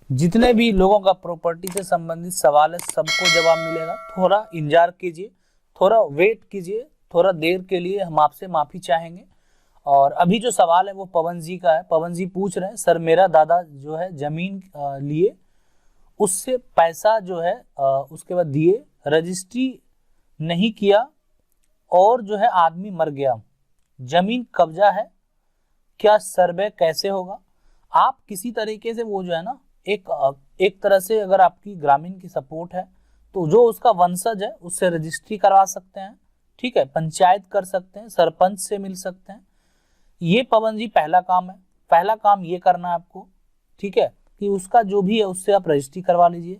जितने भी लोगों का प्रॉपर्टी से संबंधित सवाल है सबको जवाब मिलेगा। थोड़ा इंतजार कीजिए, थोड़ा वेट कीजिए, थोड़ा देर के लिए हम आपसे माफी चाहेंगे। और अभी जो सवाल है वो पवन जी का है। पवन जी पूछ रहे हैं, सर मेरा दादा जो है जमीन लिए, उससे पैसा जो है उसके बाद दिए, रजिस्ट्री नहीं किया और जो है आदमी मर गया, जमीन कब्जा है, क्या सर्वे कैसे होगा? आप किसी तरीके से वो जो है ना एक तरह से अगर आपकी ग्रामीण की सपोर्ट है तो जो उसका वंशज है उससे रजिस्ट्री करवा सकते हैं, ठीक है, पंचायत कर सकते हैं, सरपंच से मिल सकते हैं। ये पवन जी पहला काम है, पहला काम ये करना है आपको, ठीक है, कि उसका जो भी है उससे आप रजिस्ट्री करवा लीजिए।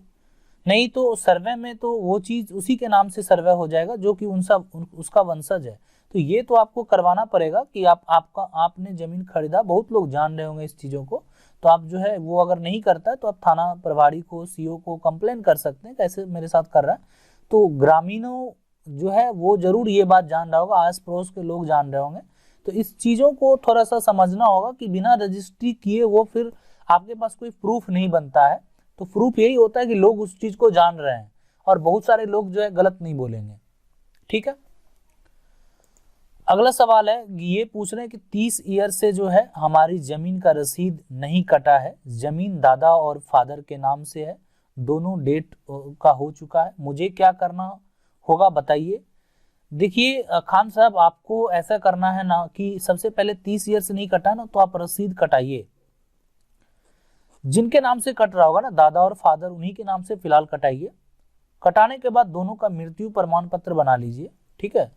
नहीं तो सर्वे में तो वो चीज उसी के नाम से सर्वे हो जाएगा जो कि उसका वंशज है। तो ये तो आपको करवाना पड़ेगा कि आपने जमीन खरीदा। बहुत लोग जान रहे होंगे इस चीजों को, तो आप जो है वो अगर नहीं करता है तो आप थाना प्रभारी को, सीओ को कंप्लेन कर सकते हैं कैसे मेरे साथ कर रहा है। तो ग्रामीणों जो है वो जरूर ये बात जान रहा होगा, आस पड़ोस के लोग जान रहे होंगे। तो इस चीजों को थोड़ा सा समझना होगा कि बिना रजिस्ट्री किए वो फिर आपके पास कोई प्रूफ नहीं बनता है। तो प्रूफ यही होता है कि लोग उस चीज को जान रहे हैं और बहुत सारे लोग जो है गलत नहीं बोलेंगे, ठीक है। अगला सवाल है, ये पूछ रहे हैं कि 30 ईयर से जो है हमारी जमीन का रसीद नहीं कटा है, जमीन दादा और फादर के नाम से है, दोनों डेट का हो चुका है, मुझे क्या करना होगा बताइए। देखिए खान साहब, आपको ऐसा करना है ना कि सबसे पहले 30 ईयर से नहीं कटा ना तो आप रसीद कटाइए। जिनके नाम से कट रहा होगा ना, दादा और फादर, उन्हीं के नाम से फिलहाल कटाइए। कटाने के बाद दोनों का मृत्यु प्रमाण पत्र बना लीजिए, ठीक है।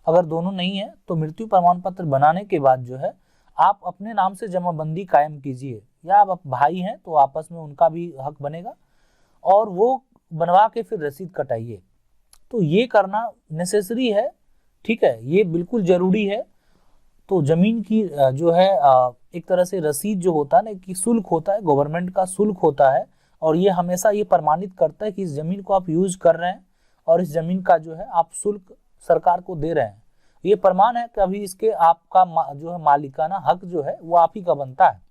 अगर दोनों नहीं है तो मृत्यु प्रमाण पत्र बनाने के बाद जो है आप अपने नाम से जमाबंदी कायम कीजिए, या आप भाई हैं तो आपस में उनका भी हक बनेगा, और वो बनवा के फिर रसीद कटाइए। तो ये करना नेसेसरी है, ठीक है, ये बिल्कुल जरूरी है। तो जमीन की जो है एक तरह से रसीद जो होता है ना कि शुल्क होता है, गवर्नमेंट का शुल्क होता है, और ये हमेशा ये प्रमाणित करता है कि इस जमीन को आप यूज कर रहे हैं और इस जमीन का जो है आप शुल्क सरकार को दे रहे हैं। ये प्रमाण है कि अभी इसके आपका जो है मालिकाना हक जो है वो आप ही का बनता है।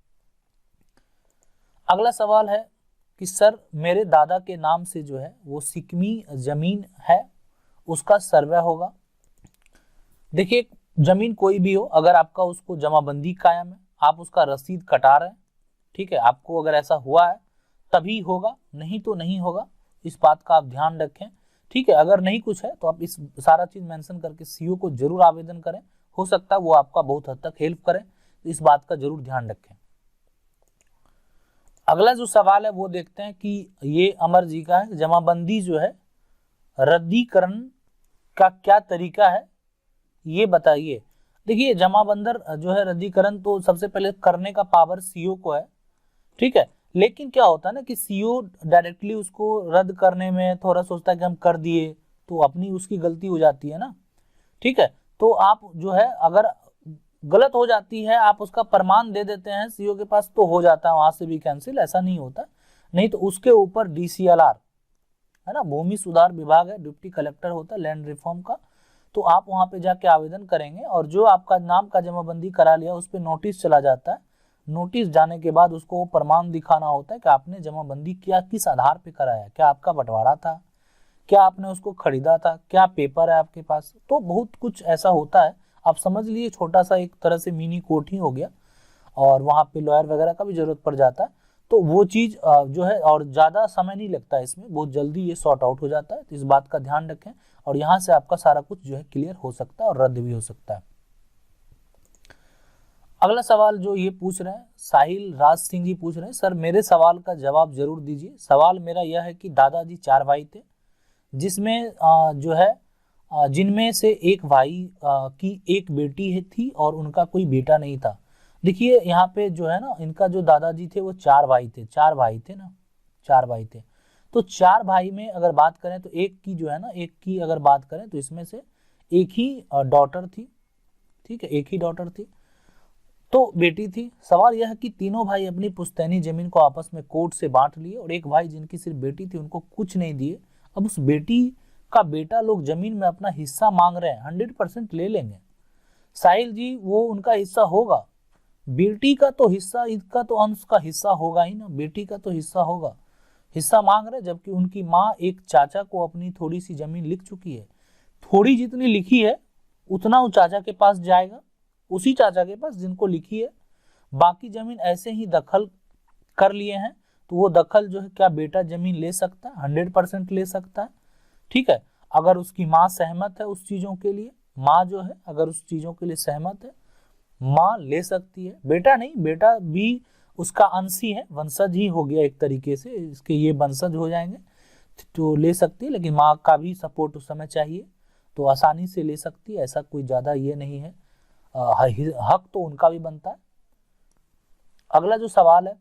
अगला सवाल है कि सर मेरे दादा के नाम से जो है वो सिकमी जमीन है, उसका सर्वे होगा। देखिए जमीन कोई भी हो, अगर आपका उसको जमाबंदी कायम है, आप उसका रसीद कटा रहे हैं, ठीक है, आपको अगर ऐसा हुआ है तभी होगा, नहीं तो नहीं होगा। इस बात का आप ध्यान रखें, ठीक है। अगर नहीं कुछ है तो आप इस सारा चीज मेंशन करके सीओ को जरूर आवेदन करें, हो सकता है वो आपका बहुत हद तक हेल्प करें, तो इस बात का जरूर ध्यान रखें। अगला जो सवाल है वो देखते हैं कि ये अमर जी का है, जमाबंदी जो है रद्दीकरण का क्या तरीका है ये बताइए। देखिए जमाबंदर जो है रद्दीकरण तो सबसे पहले करने का पावर सीओ को है, ठीक है, लेकिन क्या होता है ना कि सीओ डायरेक्टली उसको रद्द करने में थोड़ा सोचता है कि हम कर दिए तो अपनी उसकी गलती हो जाती है ना, ठीक है। तो आप जो है अगर गलत हो जाती है, आप उसका प्रमाण दे देते हैं सीओ के पास तो हो जाता है वहां से भी कैंसिल, ऐसा नहीं होता। नहीं तो उसके ऊपर डीसीएलआर है ना, भूमि सुधार विभाग है, डिप्टी कलेक्टर होता है लैंड रिफॉर्म का, तो आप वहां पे जाके आवेदन करेंगे और जो आपका नाम का जमाबंदी करा लिया उस पर नोटिस चला जाता है। नोटिस जाने के बाद उसको प्रमाण दिखाना होता है कि आपने जमाबंदी किया, किस आधार पे कराया, क्या आपका बंटवारा था, क्या आपने उसको खरीदा था, क्या पेपर है आपके पास, तो बहुत कुछ ऐसा होता है। आप समझ लीजिए छोटा सा एक तरह से मिनी कोर्ट ही हो गया, और वहां पे लॉयर वगैरह का भी जरूरत पड़ जाता है। तो वो चीज जो है, और ज्यादा समय नहीं लगता है इसमें, बहुत जल्दी ये सॉर्ट आउट हो जाता है। तो इस बात का ध्यान रखें, और यहाँ से आपका सारा कुछ जो है क्लियर हो सकता है और रद्द भी हो सकता है। अगला सवाल जो ये पूछ रहे हैं साहिल राज सिंह जी पूछ रहे हैं, सर मेरे सवाल का जवाब जरूर दीजिए। सवाल मेरा यह है कि दादाजी 4 भाई थे, जिसमें जो है जिनमें से एक भाई की एक बेटी थी और उनका कोई बेटा नहीं था। देखिए यहाँ पे जो है ना, इनका जो दादाजी थे वो 4 भाई थे, 4 भाई थे ना, 4 भाई थे। तो 4 भाई में अगर बात करें तो एक की जो है ना, एक की अगर बात करें तो इसमें से एक ही डॉटर थी, ठीक है, एक ही डॉटर थी, तो बेटी थी। सवाल यह है कि तीनों भाई अपनी पुश्तैनी जमीन को आपस में कोर्ट से बांट लिए, और एक भाई जिनकी सिर्फ बेटी थी उनको कुछ नहीं दिए। अब उस बेटी का बेटा लोग जमीन में अपना हिस्सा मांग रहे हैं, 100% ले लेंगे साहिल जी, वो उनका हिस्सा होगा, बेटी का तो हिस्सा, इसका तो अंश का हिस्सा होगा ही ना, बेटी का तो हिस्सा होगा, हिस्सा मांग रहे, जबकि उनकी माँ एक चाचा को अपनी थोड़ी सी जमीन लिख चुकी है। थोड़ी जितनी लिखी है उतना वो चाचा के पास जाएगा, उसी चाचा के पास जिनको लिखी है। बाकी जमीन ऐसे ही दखल कर लिए हैं, तो वो दखल जो है क्या बेटा जमीन ले सकता है? 100% ले सकता है। ठीक है, अगर उसकी माँ सहमत है उस चीजों के लिए, माँ जो है अगर उस चीजों के लिए सहमत है, माँ ले सकती है। बेटा नहीं, बेटा भी उसका अंश ही है, वंशज ही हो गया एक तरीके से, इसके ये वंशज हो जाएंगे, तो ले सकती है। लेकिन माँ का भी सपोर्ट उस समय चाहिए, तो आसानी से ले सकती है, ऐसा कोई ज्यादा ये नहीं है। हक तो उनका भी बनता है। अगला जो सवाल है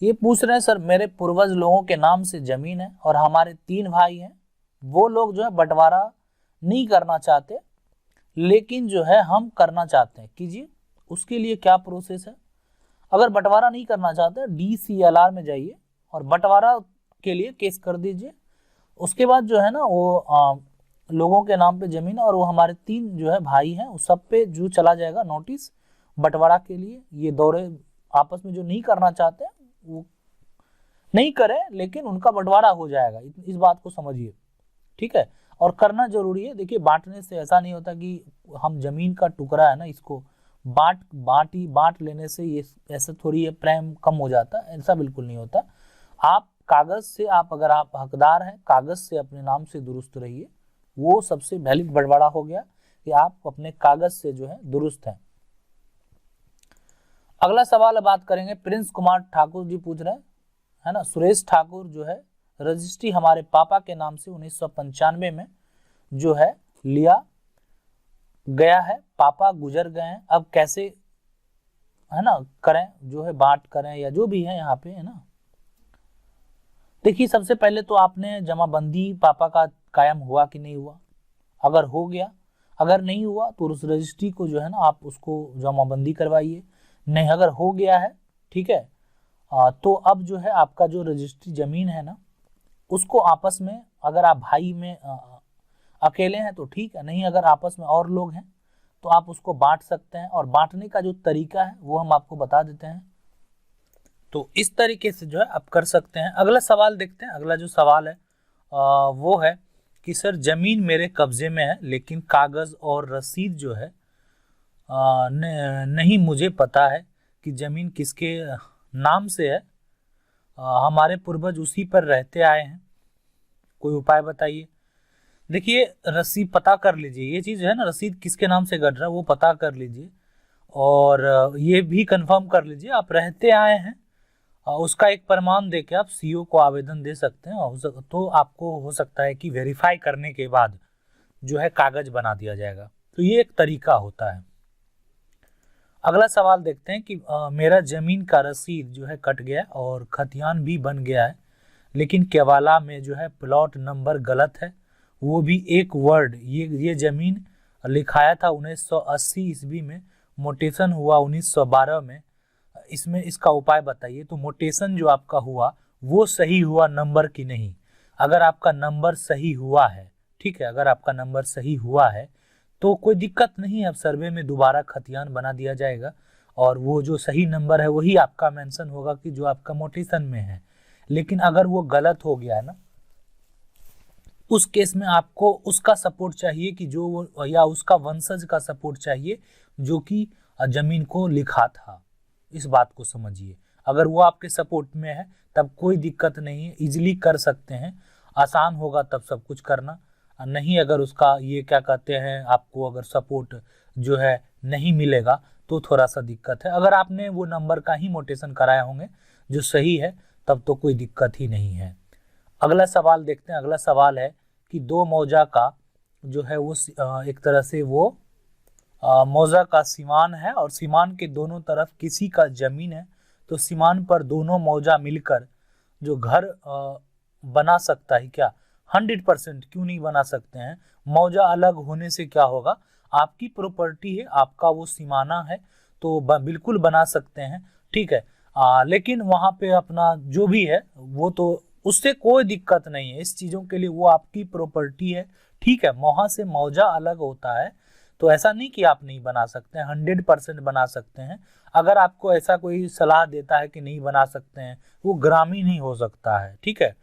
ये पूछ रहे हैं, सर मेरे पूर्वज लोगों के नाम से जमीन है और हमारे 3 भाई हैं, वो लोग जो है बंटवारा नहीं करना चाहते, लेकिन जो है हम करना चाहते हैं, कीजिए, उसके लिए क्या प्रोसेस है? अगर बंटवारा नहीं करना चाहते DCLR में जाइए और बंटवारा के लिए केस कर दीजिए। उसके बाद जो है ना वो लोगों के नाम पे जमीन, और वो हमारे 3 जो है भाई हैं, उस सब पे जो चला जाएगा नोटिस बंटवारा के लिए। ये दौरे आपस में जो नहीं करना चाहते वो नहीं करें, लेकिन उनका बंटवारा हो जाएगा, इस बात को समझिए। ठीक है, और करना जरूरी है। देखिए बांटने से ऐसा नहीं होता कि हम जमीन का टुकड़ा है ना इसको बांट लेने से ये ऐसा थोड़ी है प्रेम कम हो जाता है, ऐसा बिल्कुल नहीं होता। आप कागज से, आप अगर आप हकदार हैं, कागज से अपने नाम से दुरुस्त रहिए, वो सबसे वैलिड बंटवारा हो गया कि आप अपने कागज से जो है दुरुस्त हैं। अगला सवाल बात करेंगे, प्रिंस कुमार ठाकुर जी पूछ रहे हैं, है ना, सुरेश ठाकुर जो है रजिस्ट्री हमारे पापा के नाम से 1995 में जो है लिया गया है, पापा गुजर गए हैं, अब कैसे है ना करें, जो है बांट करें या जो भी है यहाँ पे, है ना। देखिए सबसे पहले तो आपने जमाबंदी पापा का कायम हुआ कि नहीं हुआ, अगर हो गया, अगर नहीं हुआ तो उस रजिस्ट्री को जो है ना आप उसको जमाबंदी करवाइए। नहीं, अगर हो गया है, ठीक है, तो अब जो है आपका जो रजिस्ट्री जमीन है ना उसको आपस में, अगर आप भाई में अकेले हैं तो ठीक है, नहीं अगर आपस में और लोग हैं तो आप उसको बांट सकते हैं, और बांटने का जो तरीका है वो हम आपको बता देते हैं। तो इस तरीके से जो है आप कर सकते हैं। अगला सवाल देखते हैं। अगला जो सवाल है वो है कि सर जमीन मेरे कब्जे में है, लेकिन कागज और रसीद जो है नहीं मुझे पता है कि जमीन किसके नाम से है, हमारे पूर्वज उसी पर रहते आए हैं, कोई उपाय बताइए। देखिए रसीद पता कर लीजिए, ये चीज़ है ना, रसीद किसके नाम से गढ़ रहा है वो पता कर लीजिए, और ये भी कंफर्म कर लीजिए आप रहते आए हैं, उसका एक प्रमाण देके आप CO को आवेदन दे सकते हैं, तो आपको हो सकता है कि वेरीफाई करने के बाद जो है कागज बना दिया जाएगा। तो ये एक तरीका होता है। अगला सवाल देखते हैं कि मेरा जमीन का रसीद जो है कट गया और खतियान भी बन गया है, लेकिन केवाला में जो है प्लॉट नंबर गलत है, वो भी एक वर्ड। ये जमीन लिखाया था 1980 ईस्वी में, मोटेशन हुआ 1912 में, इसमें इसका उपाय बताइए। तो मोटेशन जो आपका हुआ वो सही हुआ नंबर की नहीं। अगर आपका नंबर सही हुआ है, ठीक है, अगर आपका नंबर सही हुआ है तो कोई दिक्कत नहीं है, अब सर्वे में दोबारा खतियान बना दिया जाएगा और वो जो सही नंबर है वही आपका मेंशन होगा कि जो आपका मोटेशन में है। लेकिन अगर वो गलत हो गया है ना, उस केस में आपको उसका सपोर्ट चाहिए कि जो वो, या उसका वंशज का सपोर्ट चाहिए जो कि जमीन को लिखा था। इस बात को समझिए, अगर वो आपके सपोर्ट में है तब कोई दिक्कत नहीं है, इजीली कर सकते हैं, आसान होगा तब सब कुछ करना। नहीं अगर उसका ये क्या कहते हैं, आपको अगर सपोर्ट जो है नहीं मिलेगा तो थोड़ा सा दिक्कत है। अगर आपने वो नंबर का ही मोटेशन कराया होंगे जो सही है तब तो कोई दिक्कत ही नहीं है। अगला सवाल देखते हैं। अगला सवाल है कि 2 मौजा का जो है वो एक तरह से वो मौजा का सीमान है और सीमान के दोनों तरफ किसी का जमीन है, तो सीमान पर दोनों मौजा मिलकर जो घर बना सकता है क्या? 100% क्यों नहीं बना सकते हैं। मौजा अलग होने से क्या होगा, आपकी प्रॉपर्टी है, आपका वो सीमाना है, तो बिल्कुल बना सकते हैं, ठीक है। लेकिन वहां पे अपना जो भी है वो तो उससे कोई दिक्कत नहीं है, इस चीजों के लिए वो आपकी प्रॉपर्टी है, ठीक है। वहां से मौजा अलग होता है तो ऐसा नहीं कि आप नहीं बना सकते हैं, 100% बना सकते हैं। अगर आपको ऐसा कोई सलाह देता है कि नहीं बना सकते हैं, वो ग्रामीण ही हो सकता है, ठीक है।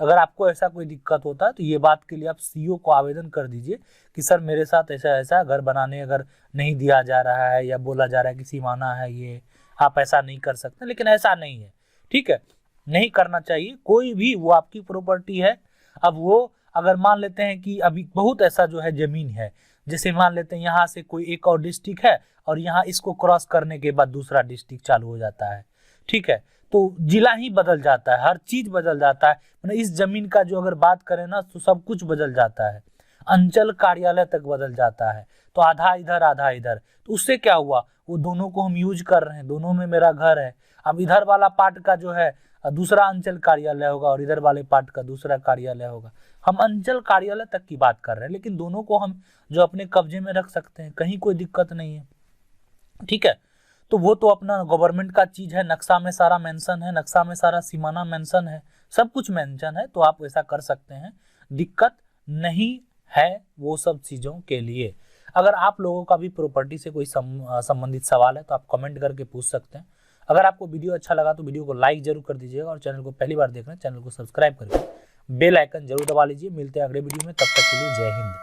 अगर आपको ऐसा कोई दिक्कत होता है तो ये बात के लिए आप सीईओ को आवेदन कर दीजिए कि सर मेरे साथ ऐसा ऐसा घर बनाने अगर नहीं दिया जा रहा है या बोला जा रहा है कि सीमाना है ये, आप ऐसा नहीं कर सकते। लेकिन ऐसा नहीं है, ठीक है, नहीं करना चाहिए कोई भी, वो आपकी प्रॉपर्टी है। अब वो अगर मान लेते हैं कि अभी बहुत ऐसा जो है जमीन है, जैसे मान लेते हैं यहाँ से कोई एक और डिस्ट्रिक्ट है और यहाँ इसको क्रॉस करने के बाद दूसरा डिस्ट्रिक्ट चालू हो जाता है, ठीक है, तो जिला ही बदल जाता है, हर चीज बदल जाता है। मतलब इस जमीन का जो अगर बात करें ना तो सब कुछ बदल जाता है, अंचल कार्यालय तक बदल जाता है, तो आधा इधर आधा इधर। तो उससे क्या हुआ, वो दोनों को हम यूज कर रहे हैं, दोनों में मेरा घर है। अब इधर वाला पार्ट का जो है दूसरा अंचल कार्यालय होगा और इधर वाले पार्ट का दूसरा कार्यालय होगा। हम अंचल कार्यालय तक की बात कर रहे हैं, लेकिन दोनों को हम जो अपने कब्जे में रख सकते हैं, कहीं कोई दिक्कत नहीं है, ठीक है। तो वो तो अपना गवर्नमेंट का चीज है, नक्शा में सारा मेंशन है, नक्शा में सारा सीमाना मेंशन है, सब कुछ मेंशन है, तो आप ऐसा कर सकते हैं, दिक्कत नहीं है वो सब चीजों के लिए। अगर आप लोगों का भी प्रॉपर्टी से कोई संबंधित सवाल है तो आप कमेंट करके पूछ सकते हैं। अगर आपको वीडियो अच्छा लगा तो वीडियो को लाइक जरूर कर दीजिएगा और चैनल को पहली बार देख रहे हैं चैनल को सब्सक्राइब करके बेल आइकन जरूर दबा लीजिए। मिलते हैं अगले वीडियो में, तब तक के लिए जय हिंद।